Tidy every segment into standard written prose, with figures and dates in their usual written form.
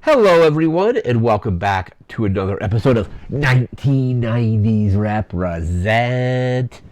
Hello, everyone, and welcome back to another episode of 1990's Represent.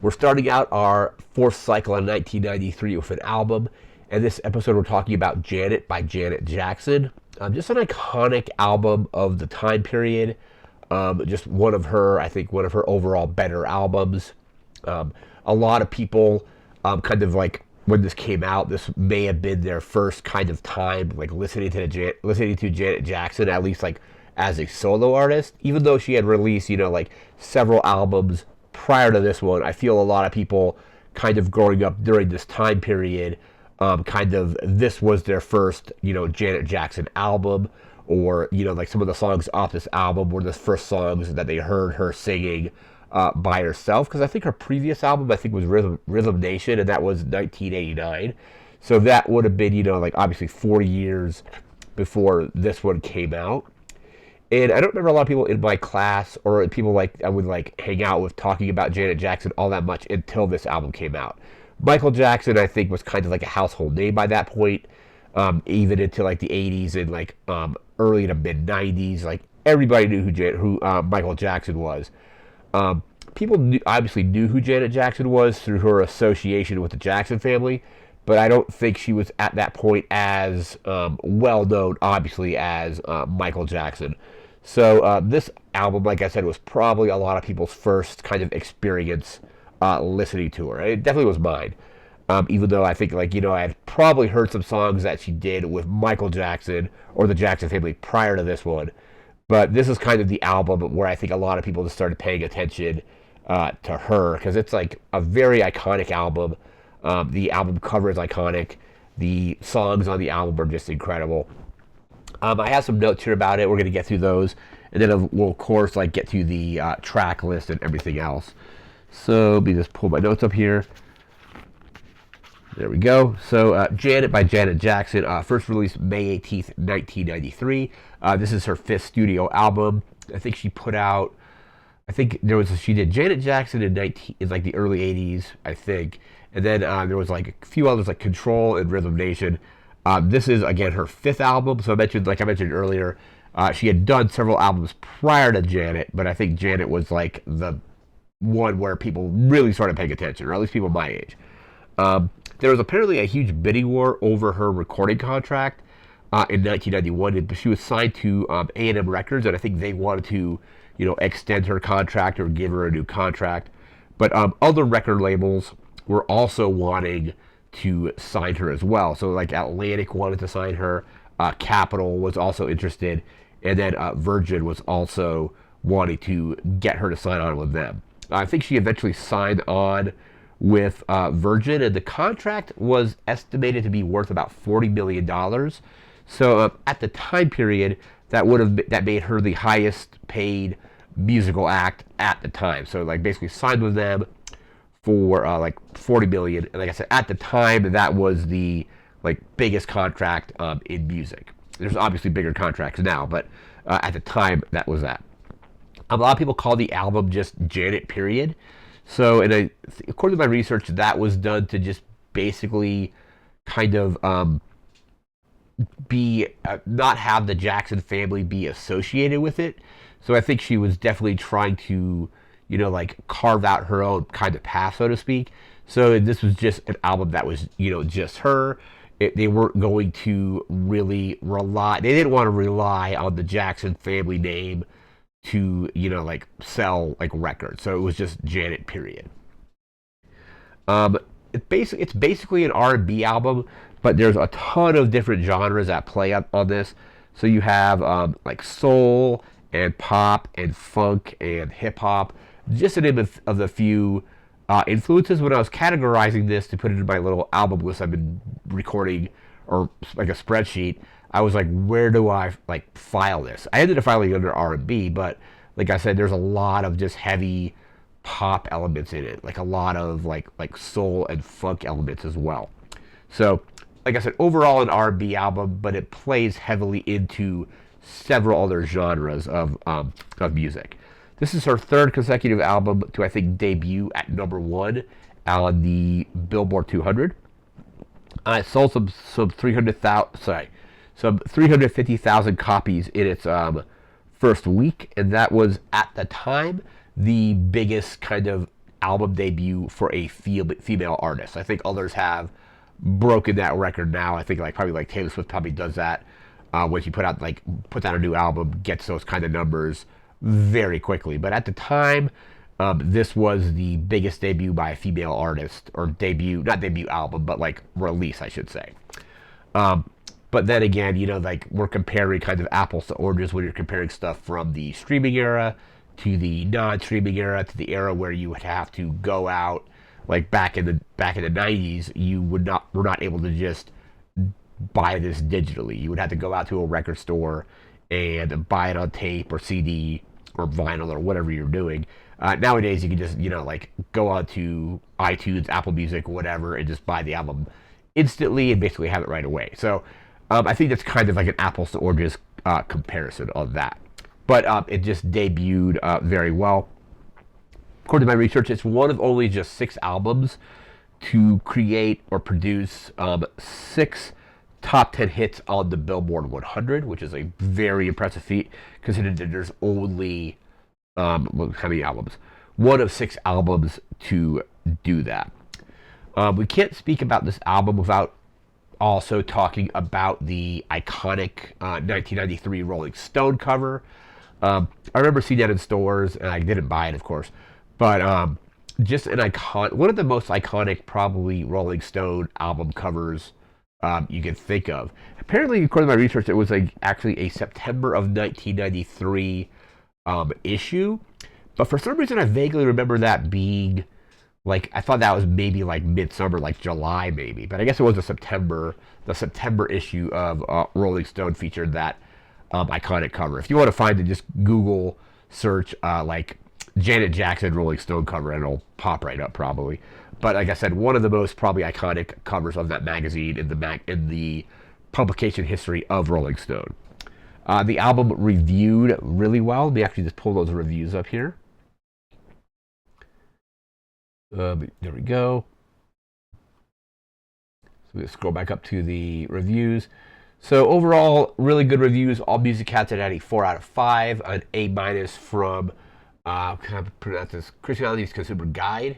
We're starting out our fourth cycle on 1993 with an album, and this episode we're talking about Janet by Janet Jackson. Just an iconic album of the time period. Just one of her, I think, one of her overall better albums. A lot of people kind of like when this came out, this may have been their first kind of time like listening to Janet Jackson, at least like as a solo artist. Even though she had released, like several albums prior to this one, I feel a lot of people kind of growing up during this time period, kind of this was their first, Janet Jackson album, or like some of the songs off this album were the first songs that they heard her singing by herself, because I think her previous album I think was Rhythm Nation, and that was 1989. So that would have been like obviously 40 years before this one came out. And I don't remember a lot of people in my class or people like I would like hang out with talking about Janet Jackson all that much until this album came out. Michael Jackson, I think, was kind of like a household name by that point, even into like the 80s and like early to mid 90s. Like everybody knew who Michael Jackson was. People obviously knew who Janet Jackson was through her association with the Jackson family, but I don't think she was at that point as well known, obviously, as Michael Jackson. So this album, like I said, was probably a lot of people's first kind of experience listening to her. It definitely was mine. Even though I think, like, I had probably heard some songs that she did with Michael Jackson or the Jackson family prior to this one. But this is kind of the album where I think a lot of people just started paying attention to her, because it's like a very iconic album. The album cover is iconic. The songs on the album are just incredible. I have some notes here about it. We're going to get through those, and then we'll of course like get to the track list and everything else. So let me just pull my notes up here. There we go. So Janet by Janet Jackson, first released May 18th, 1993. This is her fifth studio album. I think she put out, she did Janet Jackson in like the early 80s, I think. And then there was like a few others like Control and Rhythm Nation. This is, again, her fifth album. So like I mentioned earlier, she had done several albums prior to Janet, but I think Janet was like the one where people really started paying attention, or at least people my age. There was apparently a huge bidding war over her recording contract in 1991. She was signed to A&M Records, and I think they wanted to, extend her contract or give her a new contract. But other record labels were also wanting to sign her as well. So like Atlantic wanted to sign her, Capitol was also interested, and then Virgin was also wanting to get her to sign on with them. I think she eventually signed on with Virgin, and the contract was estimated to be worth about $40 million. So at the time period, that made her the highest paid musical act at the time. So like basically signed with them for like 40 million, and like I said, at the time that was the like biggest contract in music. There's obviously bigger contracts now, but at the time that was that. A lot of people call the album just Janet, period. So, according to my research, that was done to just basically kind of be not have the Jackson family be associated with it. So I think she was definitely trying to, like carve out her own kind of path, so to speak. So this was just an album that was, just her. They weren't going to really rely. They didn't want to rely on the Jackson family name to like sell like records. So it was just Janet, period. It's basically an R&B album, but there's a ton of different genres that play on this. So you have like soul and pop and funk and hip hop, just a name of the few influences. When I was categorizing this to put it in my little album list I've been recording, or like a spreadsheet, I was like, where do I like file this? I ended up filing under R&B, but like I said, there's a lot of just heavy pop elements in it, like a lot of like soul and funk elements as well. So, like I said, overall an R&B album, but it plays heavily into several other genres of music. This is her third consecutive album to, I think, debut at #1 on the Billboard 200. It sold some 300,000. Sorry, some 350,000 copies in its first week, and that was at the time the biggest kind of album debut for a female artist. I think others have broken that record now. I think probably like Taylor Swift probably does that when she puts out a new album, gets those kind of numbers very quickly. But at the time, this was the biggest debut by a female artist, or not debut album, but like release, I should say. But then again, we're comparing kind of apples to oranges when you're comparing stuff from the streaming era to the non-streaming era to the era where you would have to go out, like back in the 90s, you were not able to just buy this digitally. You would have to go out to a record store and buy it on tape or CD or vinyl or whatever you're doing. Nowadays, you can just go on to iTunes, Apple Music, whatever, and just buy the album instantly and basically have it right away. So I think that's kind of like an apples to oranges comparison on that. But it just debuted very well. According to my research, it's one of only just 6 albums to create or produce 6 top 10 hits on the Billboard 100, which is a very impressive feat, considering that there's only how many albums? One of 6 albums to do that. We can't speak about this album without also talking about the iconic 1993 Rolling Stone cover. I remember seeing that in stores, and I didn't buy it, of course. But just one of the most iconic, probably, Rolling Stone album covers you can think of. Apparently, according to my research, it was actually a September of 1993 issue. But for some reason, I vaguely remember that being I thought that was maybe midsummer, July maybe. But I guess it was the September issue of Rolling Stone featured that iconic cover. If you want to find it, just Google search Janet Jackson Rolling Stone cover, and it'll pop right up probably. But like I said, one of the most probably iconic covers of that magazine in the publication history of Rolling Stone. The album reviewed really well. Let me actually just pull those reviews up here. There we go. So we scroll back up to the reviews. So overall, really good reviews. All Music has it at a 4 out of 5, an A- from can I pronounce this? Christianity's Consumer Guide.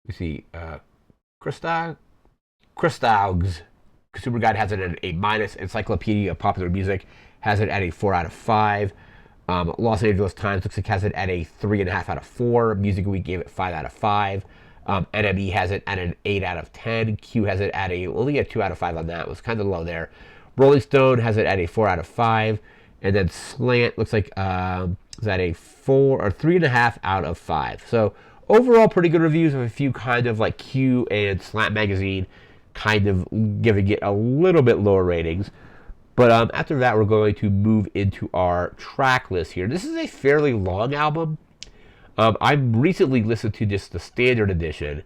You see, Christaug's Consumer Guide has it at an A-. Encyclopedia of Popular Music has it at a 4 out of 5. Los Angeles Times looks like has it at a 3.5 out of 4. Music Week gave it 5 out of 5. NME has it at an 8 out of 10. Q has it at only a 2 out of 5 on that. It was kind of low there. Rolling Stone has it at a 4 out of 5. And then Slant looks like is at a 4 or 3.5 out of 5. So overall, pretty good reviews of a few kind of Q and Slant Magazine kind of giving it a little bit lower ratings. But after that, we're going to move into our track list here. This is a fairly long album. I recently listened to just the standard edition,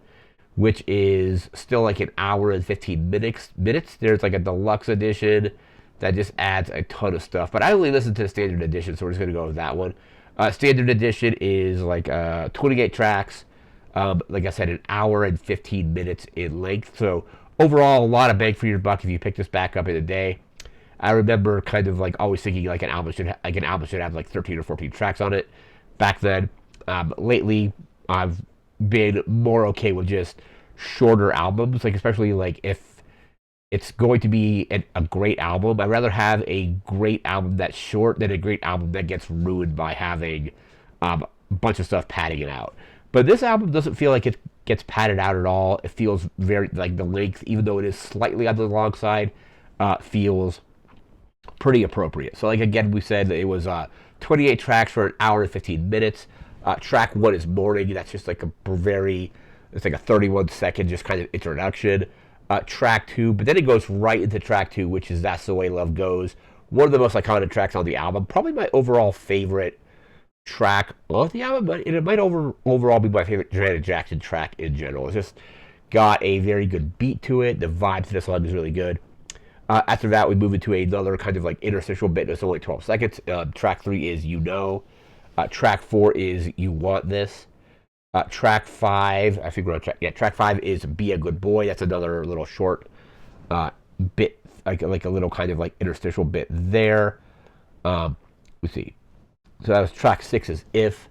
which is still an hour and 15 minutes. There's a deluxe edition that just adds a ton of stuff. But I only listened to the standard edition, so we're just going to go with that one. Standard edition is 28 tracks. Like I said, an hour and 15 minutes in length. So overall, a lot of bang for your buck if you pick this back up in a day. I remember kind of always thinking an album should have 13 or 14 tracks on it back then. Lately, I've been more okay with just shorter albums, especially if it's going to be a great album. I'd rather have a great album that's short than a great album that gets ruined by having a bunch of stuff padding it out. But this album doesn't feel like it gets padded out at all. It feels very the length, even though it is slightly on the long side, feels pretty appropriate. So again, we said that it was 28 tracks for an hour and 15 minutes. Track 1 is Morning. That's just it's a 31-second just kind of introduction. Track 2, but then it goes right into track 2, which is That's the Way Love Goes. One of the most iconic tracks on the album. Probably my overall favorite track of the album, but it might overall be my favorite Janet Jackson track in general. It's just got a very good beat to it. The vibe to this song is really good. After that, we move into another kind of interstitial bit. It's only 12 seconds. Track 3 is You Know. Track 4 is You Want This. Track 5, I think we're on track. Yeah, track 5 is Be a Good Boy. That's another little short bit, like a little kind of like interstitial bit there. Let's see. So that was track 6 is If.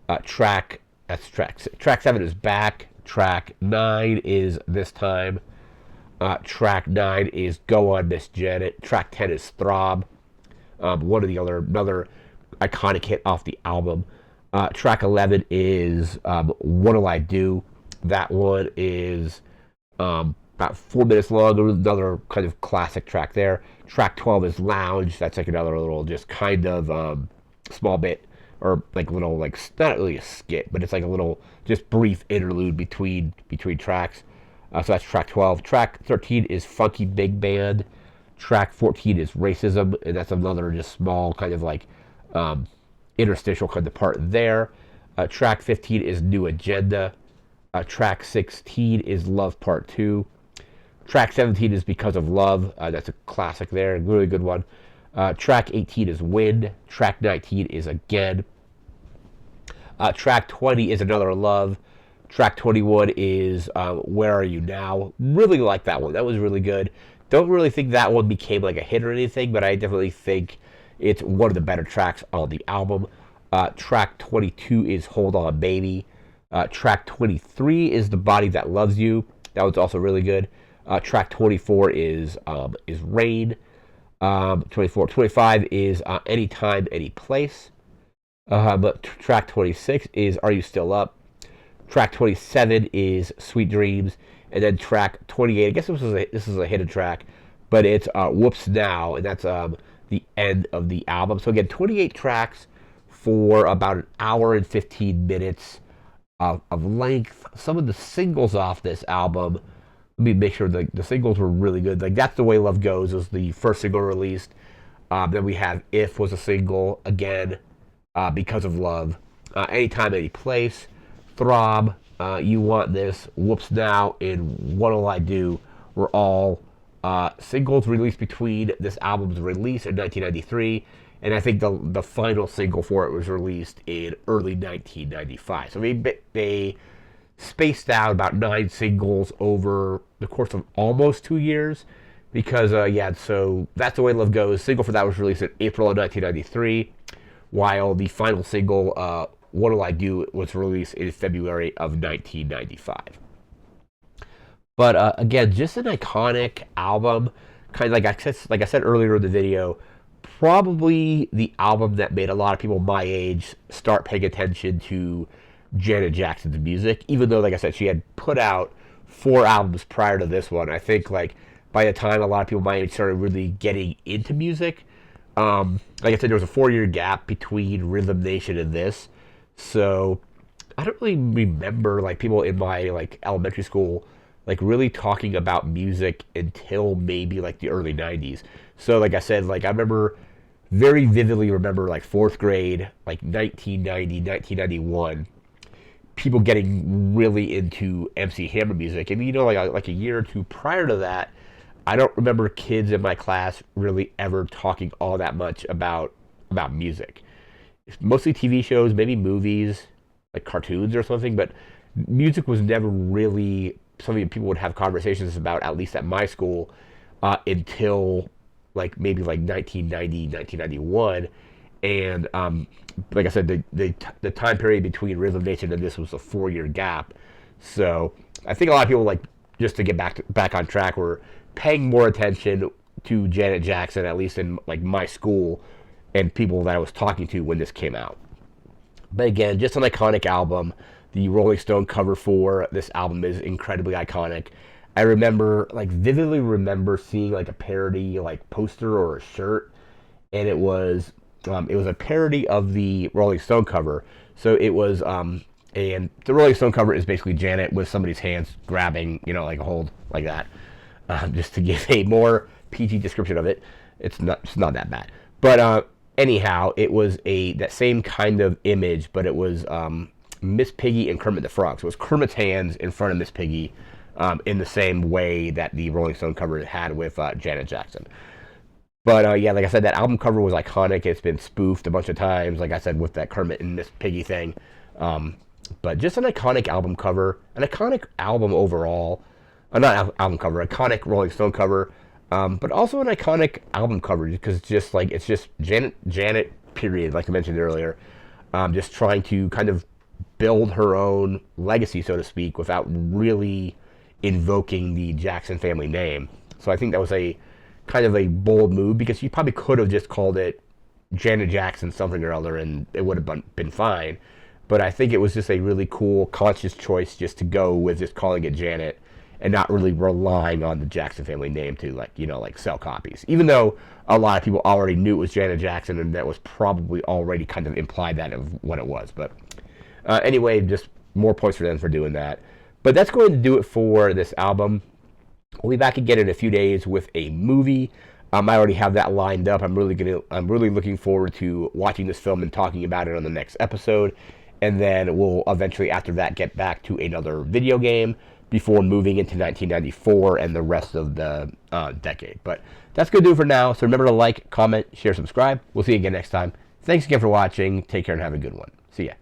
That's track 6. Track 7 is Back. Track 9 is This Time. Track 9 is Go On Miss Janet. Track 10 is Throb. Another iconic hit off the album. Track 11 is What'll I Do. That one is about 4 minutes long. Another kind of classic track there. Track 12 is Lounge. That's like another little just kind of small bit, or like little, like, not really a skit, but it's like a little just brief interlude between tracks. So that's track 12. Track 13 is Funky Big Band. Track 14 is Racism, and that's another just small kind of like interstitial kind of part there. Track 15 is New Agenda. Track 16 is Love Part 2. Track 17 is Because of Love. That's a classic there, a really good one. Track 18 is Win. Track 19 is Again. Track 20 is Another Love. Track 21 is Where Are You Now? Really like that one. That was really good. Don't really think that one became like a hit or anything, but I definitely think it's one of the better tracks on the album. Track 22 is Hold On Baby. Track 23 is The Body That Loves You. That was also really good. Track 24 is Rain. 25 is Anytime, Any Place. But track 26 is Are You Still Up? Track 27 is Sweet Dreams. And then track 28, I guess this is a hidden track, but it's Whoops Now, and that's the end of the album. So again, 28 tracks for about an hour and 15 minutes of length. Some of the singles off this album, let me make sure the singles were really good. Like That's the Way Love Goes was the first single released. Then we have If was a single, Again, Because of Love, Anytime, Any Place, Throb, You Want This, Whoops Now, and What'll I Do were all singles released between this album's release in 1993, and I think the final single for it was released in early 1995. So they spaced out about 9 singles over the course of almost 2 years, because so That's the Way Love Goes, single for that was released in April of 1993, while the final single, What'll I Do, was released in February of 1995. But again, just an iconic album. Kind of like I said earlier in the video, probably the album that made a lot of people my age start paying attention to Janet Jackson's music. Even though, like I said, she had put out 4 albums prior to this one. I think like by the time a lot of people my age started really getting into music, like I said, there was a 4-year gap between Rhythm Nation and this. So I don't really remember like people in my like elementary school like really talking about music until maybe like the early 90s. So like I said, like I very vividly remember like 4th grade, like 1990, 1991, people getting really into MC Hammer music. And like a year or two prior to that, I don't remember kids in my class really ever talking all that much about music. Mostly TV shows, maybe movies, like cartoons or something, but music was never really something people would have conversations about, at least at my school, until like maybe like 1990, 1991. And like I said, the time period between Rhythm Nation and this was a 4-year gap. So I think a lot of people, like, just to get back on track, were paying more attention to Janet Jackson, at least in like my school, and people that I was talking to when this came out. But again, just an iconic album. The Rolling Stone cover for this album is incredibly iconic. I vividly remember seeing like a parody like poster or a shirt, and it was a parody of the Rolling Stone cover. So it was and the Rolling Stone cover is basically Janet with somebody's hands grabbing, like a hold like that. Just to give a more PG description of it, it's not that bad. But anyhow, it was that same kind of image, but it was Miss Piggy and Kermit the Frog. So it was Kermit's hands in front of Miss Piggy, in the same way that the Rolling Stone cover had with Janet Jackson. But like I said, that album cover was iconic. It's been spoofed a bunch of times, like I said, with that Kermit and Miss Piggy thing. But just an iconic album cover, an iconic album overall. Not album cover, iconic Rolling Stone cover. but also an iconic album cover because it's just Janet period, like I mentioned earlier, just trying to kind of build her own legacy, so to speak, without really invoking the Jackson family name. So I think that was a kind of a bold move because you probably could have just called it Janet Jackson something or other and it would have been fine. But I think it was just a really cool, conscious choice just to go with just calling it Janet and not really relying on the Jackson family name to like sell copies. Even though a lot of people already knew it was Janet Jackson and that was probably already kind of implied that of what it was. But anyway, just more points for them for doing that. But that's going to do it for this album. We'll be back again in a few days with a movie. I already have that lined up. I'm really looking forward to watching this film and talking about it on the next episode. And then we'll eventually, after that, get back to another video game before moving into 1994 and the rest of the decade. But that's going to do it for now. So remember to like, comment, share, subscribe. We'll see you again next time. Thanks again for watching. Take care and have a good one. See ya.